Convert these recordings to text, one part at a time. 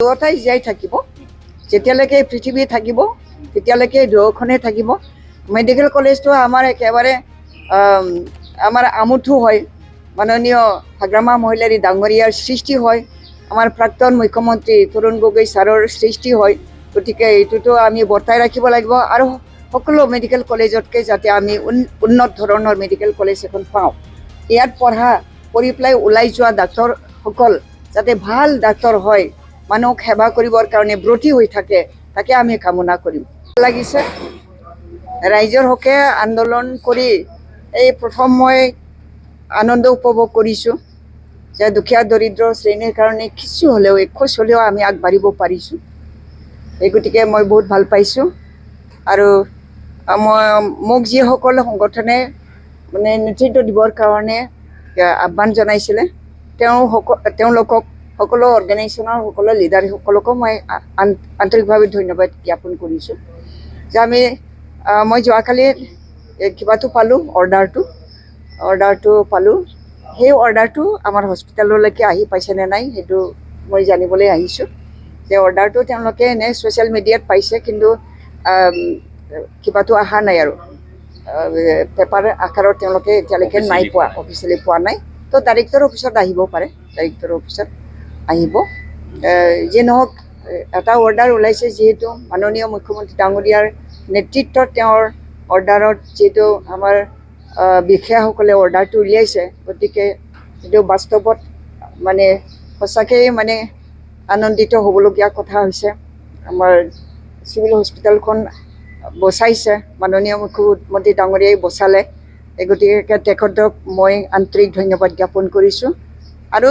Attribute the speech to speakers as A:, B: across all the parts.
A: দুয়োটাই জীয়াই থাকিব যেতিয়ালৈকে পৃথিৱী থাকিব তেতিয়ালৈকে দুয়োখনে থাকিব মেডিকেল কলেজটো আমাৰ একেবাৰে আমাৰ আমুঠু হয় মাননীয় হাগ্ৰামা মহিলাৰী ডাঙৰীয়াৰ সৃষ্টি হয় আমাৰ প্ৰাক্তন মুখ্যমন্ত্ৰী তৰুণ গগৈ ছাৰৰ সৃষ্টি হয় গতিকে এইটোতো আমি বৰ্তাই ৰাখিব লাগিব আৰু সকলো মেডিকেল কলেজতকৈ যাতে আমি উন্নত ধৰণৰ মেডিকেল কলেজ এখন পাওঁ ইয়াত পঢ়ি পেলাই ওলাই যোৱা ডাক্তৰসকল যাতে ভাল ডাক্তৰ হয় মানুহক সেৱা কৰিবৰ কাৰণে ব্ৰতী হৈ থাকে তাকে আমি কামনা কৰিম লাগিছে ৰাইজৰ হকে আন্দোলন কৰি এই প্ৰথম মই আনন্দ উপভোগ কৰিছোঁ যে দুখীয়া দৰিদ্ৰ শ্ৰেণীৰ কাৰণে কিছু হ'লেও এখোজ হ'লেও আমি আগবাঢ়িব পাৰিছোঁ এই গতিকে মই বহুত ভাল পাইছোঁ আৰু মোক যিসকল সংগঠনে মানে নেতৃত্ব দিবৰ কাৰণে আহ্বান জনাইছিলে তেওঁলোকক সকলো অৰ্গেনাইজেশ্যনৰ সকলো লিডাৰসকলকো মই আন্তৰিকভাৱে ধন্যবাদ জ্ঞাপন কৰিছোঁ যে মই যোৱাকালি কিবাটো পালোঁ অৰ্ডাৰটো পালোঁ সেই অৰ্ডাৰটো আমাৰ হস্পিটেললৈকে আহি পাইছেনে নাই সেইটো মই জানিবলৈ আহিছোঁ যে অৰ্ডাৰটো তেওঁলোকে এনে ছ'চিয়েল মিডিয়াত পাইছে কিন্তু কিবাটো অহা নাই আৰু পেপাৰ আকাৰত তেওঁলোকে এতিয়ালৈকে নাই পোৱা অফিচিয়েলি পোৱা নাই তো ডাইৰেক্টৰ অফিচত আহিব পাৰে ডাইৰেক্টৰ অফিচত আহিব যি নহওক এটা অৰ্ডাৰ ওলাইছে যিহেতু মাননীয় মুখ্যমন্ত্ৰী ডাঙৰীয়াৰ নেতৃত্বত তেওঁৰ অৰ্ডাৰত যিহেতু আমাৰ বিষয়াসকলে অৰ্ডাৰটো উলিয়াইছে গতিকে এইটো বাস্তৱত মানে সঁচাকৈ মানে আনন্দিত হ'বলগীয়া কথা হৈছে আমাৰ চিভিল হস্পিটেলখন বচাইছে মাননীয় মুখ্যমন্ত্ৰী ডাঙৰীয়াই বচালে এই গতিকে তেখেতক মই আন্তৰিক ধন্যবাদ জ্ঞাপন কৰিছোঁ আৰু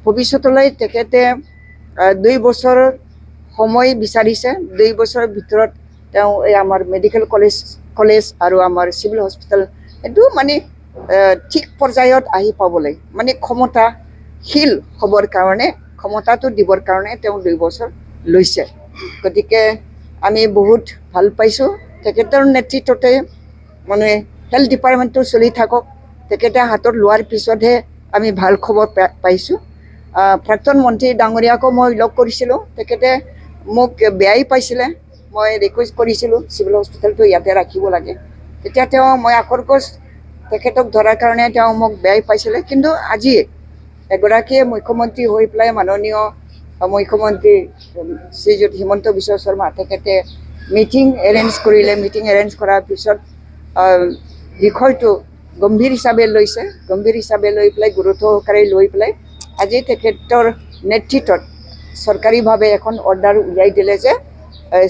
A: ভৱিষ্যতলৈ তেখেতে 2 বছৰ সময় বিচাৰিছে 2 বছৰৰ ভিতৰত তেওঁ এই আমাৰ মেডিকেল কলেজ আৰু আমাৰ চিভিল হস্পিটেল এইটো মানে ঠিক পৰ্যায়ত আহি পাবলৈ মানে ক্ষমতাশীল হ'বৰ কাৰণে ক্ষমতাটো দিবৰ কাৰণে তেওঁ 2 বছৰ লৈছে গতিকে আমি বহুত ভাল পাইছোঁ তেখেতৰ নেতৃত্বতে মানে হেল্থ ডিপাৰ্টমেণ্টটো চলি থাকক তেখেতে হাতত লোৱাৰ পিছতহে আমি ভাল খবৰ পাইছোঁ প্ৰাক্তন মন্ত্ৰী ডাঙৰীয়াকো মই লগ কৰিছিলোঁ তেখেতে মোক বেয়াই পাইছিলে মই ৰিকুৱেষ্ট কৰিছিলোঁ চিভিল হস্পিটেলটো ইয়াতে ৰাখিব লাগে তেতিয়া মই আকৰ্ষণ তেখেতক ধৰাৰ কাৰণে মোক বেয়াই পাইছিলে কিন্তু আজি এগৰাকীয়ে মুখ্যমন্ত্ৰী হৈ পেলাই মাননীয় মুখ্যমন্ত্ৰী শ্ৰীযুত হিমন্ত বিশ্ব শৰ্মা তেখেতে মিটিং এৰেঞ্জ কৰাৰ পিছত বিষয়টো গম্ভীৰ হিচাপে লৈ পেলাই গুৰুত্ব সহকাৰে লৈ পেলাই আজি তেখেতৰ নেতৃত্বত চৰকাৰীভাৱে এখন অৰ্ডাৰ উলিয়াই দিলে যে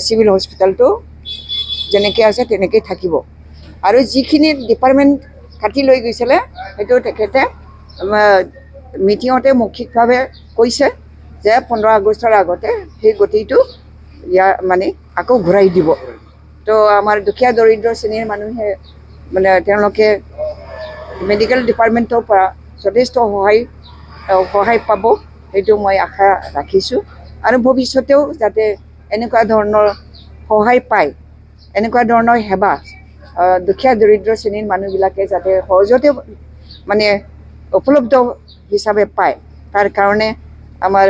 A: চিভিল হস্পিটেলটো যেনেকৈ আছে তেনেকৈ থাকিব আৰু যিখিনি ডিপাৰ্টমেণ্ট কাটি লৈ গৈছিলে সেইটো তেখেতে মিটিঙতে মৌখিকভাৱে কৈছে যে 15 আগষ্টৰ আগতে সেই গতিটো মানে আকৌ ঘূৰাই দিব তো আমাৰ দুখীয়া দৰিদ্ৰ শ্ৰেণীৰ মানুহে মানে তেওঁলোকে মেডিকেল ডিপাৰ্টমেণ্টৰ পৰা যথেষ্ট সহায় পাব সেইটো মই আশা ৰাখিছোঁ আৰু ভৱিষ্যতেও যাতে এনেকুৱা ধৰণৰ সহায় পায় এনেকুৱা ধৰণৰ সেৱা দুখীয়া দৰিদ্ৰ শ্ৰেণীৰ মানুহবিলাকে যাতে সহজতে মানে উপলব্ধ হিচাপে পায় তাৰ কাৰণে আমাৰ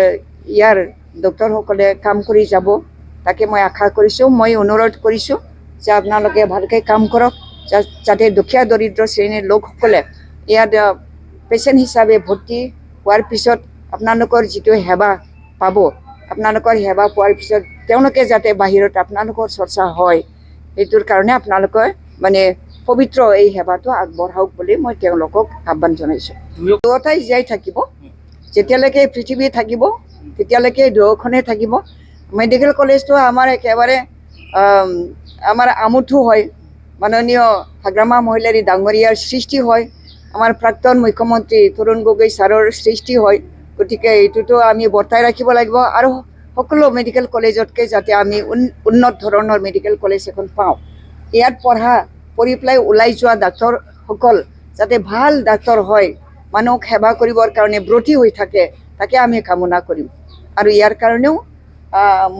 A: ইয়াৰ ডক্টৰসকলে কাম কৰি যাব তাকে মই আশা কৰিছোঁ মই অনুৰোধ কৰিছোঁ যে আপোনালোকে ভালকৈ কাম কৰক যাতে দুখীয়া দৰিদ্ৰ শ্ৰেণীৰ লোকসকলে ইয়াত পেচেণ্ট হিচাপে ভৰ্তি হোৱাৰ পিছত আপোনালোকৰ যিটো সেৱা পাব আপোনালোকৰ সেৱা পোৱাৰ পিছত তেওঁলোকে যাতে বাহিৰত আপোনালোকৰ চৰ্চা হয় সেইটোৰ কাৰণে আপোনালোকে মানে পবিত্ৰ এই সেৱাটো আগবঢ়াওক বুলি মই তেওঁলোকক আহ্বান জনাইছোঁ দুয়োটাই জীয়াই থাকিব যেতিয়ালৈকে পৃথিৱী থাকিব তেতিয়ালৈকে দুয়োখনে থাকিব মেডিকেল কলেজটো আমাৰ একেবাৰে আমাৰ আমুঠু হয় মাননীয় হাগ্ৰামা মহিলাৰী ডাঙৰীয়াৰ সৃষ্টি হয় আমাৰ প্ৰাক্তন মুখ্যমন্ত্ৰী তৰুণ গগৈ ছাৰৰ সৃষ্টি হয় গতিকে এইটোতো আমি বৰ্তাই ৰাখিব লাগিব আৰু সকলো মেডিকেল কলেজতকৈ যাতে আমি উন্নত ধৰণৰ মেডিকেল কলেজ এখন পাওঁ ইয়াত পঢ়ি পেলাই ওলাই যোৱা ডাক্তৰসকল যাতে ভাল ডাক্তৰ হয় মানুহক সেৱা কৰিবৰ কাৰণে ব্ৰতী হৈ থাকে তাকে আমি কামনা কৰিম আৰু ইয়াৰ কাৰণেও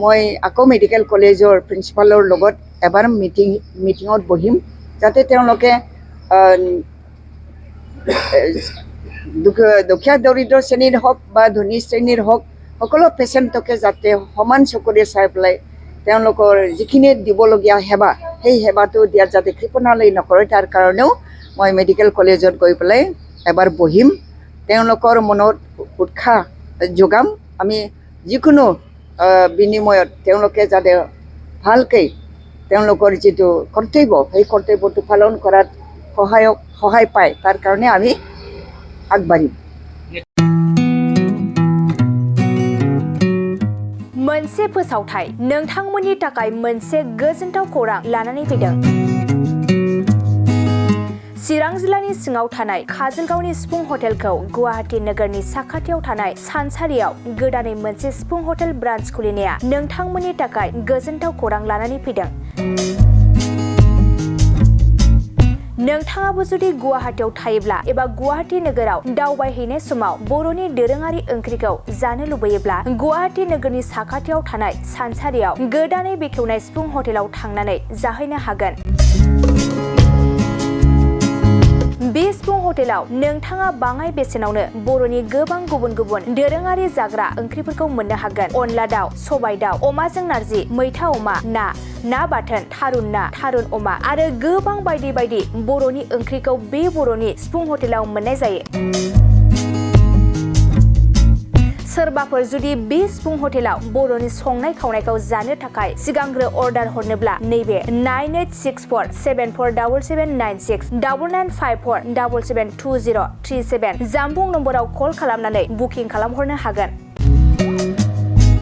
A: মই আকৌ মেডিকেল কলেজৰ প্ৰিন্সিপালৰ লগত এবাৰ মিটিঙত বহিম যাতে তেওঁলোকে দুখীয়া দৰিদ্ৰ শ্ৰেণীৰ হওক বা ধনী শ্ৰেণীৰ হওক সকলো পেচেণ্টকে যাতে সমান চকুৰে চাই পেলাই তেওঁলোকৰ যিখিনি দিবলগীয়া সেৱা সেই সেৱাটো দিয়াত যাতে কৃপণালি নকৰে তাৰ কাৰণেও মই মেডিকেল কলেজত গৈ পেলাই এবাৰ বহিম তেওঁলোকৰ মনত উৎসাহ যোগাম আমি যিকোনো বিনিময়ত তেওঁলোকে যাতে ভালকৈ তেওঁলোকৰ যিটো কৰ্তব্য সেই কৰ্তব্যটো পালন কৰাত সহায় পায় তাৰ কাৰণে আমি আগবাঢ়িম
B: मोनसे फोसावथाय नोंथांमोननि थाखाय मोनसे गोजोनथाव खौरां लानानै फैदों चिरां जिल्लानि सिङाव थानाय काजलगावनि सिफुं हटेलखौ गुवाहाटी नोगोरनि साखाथियाव थानाय सानसारियाव गोदानै मोनसे सिफुं हटेल ब्रान्च खुलिनाया नोंथांमोननि थाखाय गोजोनथाव खौरां लानानै फैदों नोंथाङाबो जुदि गुवाहाटीयाव थायोब्ला एबा गुवाहाटी नोगोराव दावबायहैनाय समाव बर'नि दोरोङारि ओंख्रिखौ जानो लुबैयोब्ला गुवाहाटी नोगोरनि साखाथियाव थानाय सानसारियाव गोदानै बेखेवनाय सिफुं हटेलाव थांनानै जाहैनो हागोन बे सिफुं हटेलाव नोंथाङा बाङाय बेसेनावनो बर'नि गोबां गुबुन गुबुन दोरोङारि जाग्रा ओंख्रिफोरखौ मोननो हागोन अनला दाउ सबाय दाउ अमाजों नारजि मैथा अमा ना बाथोन थारुन अमा आरो गोबां बायदि बायदि बर'नि ओंख्रिखौ बे बर'नि सिफुं हटेलाव मोननाय जायो सोरबाफोर जुदि बे सिफुं हटेलाव बर'नि संनाय खावनायखौ जानो थाखाय सिगांग्रो अर्डार हरनोब्ला नैबे 9864747796 9954772037 जामबुं नम्बराव कल खालामनानै बुकिं खालामहरनो हागोन